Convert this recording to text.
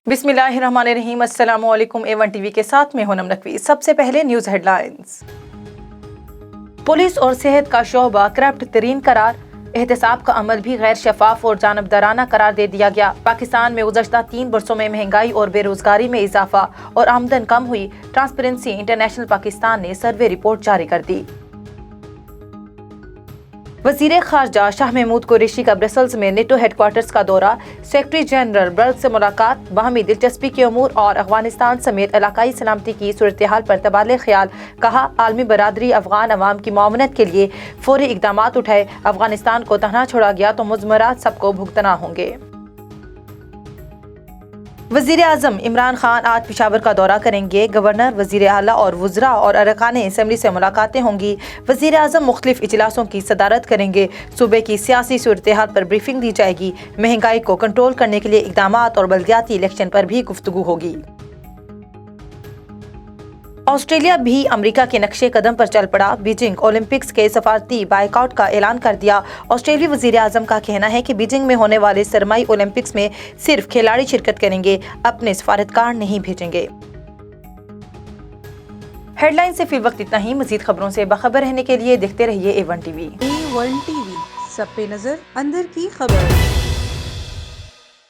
बिस्मिल्लाहिर्रहमानिर्रहीम। अस्सलामुअलैकुम। A1 TV के साथ मैं हूं नकवी। सबसे पहले न्यूज़ हेडलाइंस। पुलिस और सेहत का शोबा करप्ट तरीन करार, एहतसाब का अमल भी गैर शफाफ और जानबदाराना करार दे दिया गया। पाकिस्तान में गुज़श्ता 3 वर्षों में महंगाई और बेरोजगारी में इजाफा और आमदन कम हुई। ट्रांसपेरेंसी इंटरनेशनल पाकिस्तान ने सर्वे रिपोर्ट जारी कर दी। वज़ीर ख़ारजा शाह महमूद कुरैशी का ब्रसल्स में नेटो हेडक्वार्टर्स का दौरा, सेक्रेटरी जनरल बर्ग से मुलाकात, बाहमी दिलचस्पी के अमूर और अफगानिस्तान समेत इलाकाई सलामती की सूरत हाल पर तबादले ख्याल। कहा, आलमी बरादरी अफगान अवाम की मुआवनत के लिए फौरी इक़दामात उठाए। अफगानिस्तान को तनहा छोड़ा गया तो मुज़मरात सबको भुगतना होंगे। वज़ीर आज़म इमरान खान आज पेशावर का दौरा करेंगे। गवर्नर, वज़ीर आला और वज़रा और अरकान असम्बली से मुलाकातें होंगी। वज़ीर आज़म मुख्तलिफ इजलासों की सदारत करेंगे। सूबे की सियासी सूरत हाल पर ब्रीफिंग दी जाएगी। महंगाई को कंट्रोल करने के लिए इक़दामात और बल्दियाती इलेक्शन पर भी गुफ्तगू होगी। ऑस्ट्रेलिया भी अमेरिका के नक्शे कदम पर चल पड़ा। बीजिंग ओलंपिक्स के सफारती बायकॉट का ऐलान कर दिया। ऑस्ट्रेलियाई वज़ीर आज़म का कहना है कि बीजिंग में होने वाले सरमाई ओलंपिक्स में सिर्फ खिलाड़ी शिरकत करेंगे, अपने सफारतकार नहीं भेजेंगे। हेडलाइन से फिल वक्त इतना ही। मज़ीद खबरों से बाखबर रहने के लिए देखते रहिए A1 टीवी। A1 टीवी, सब पे नजर, अंदर की खबर।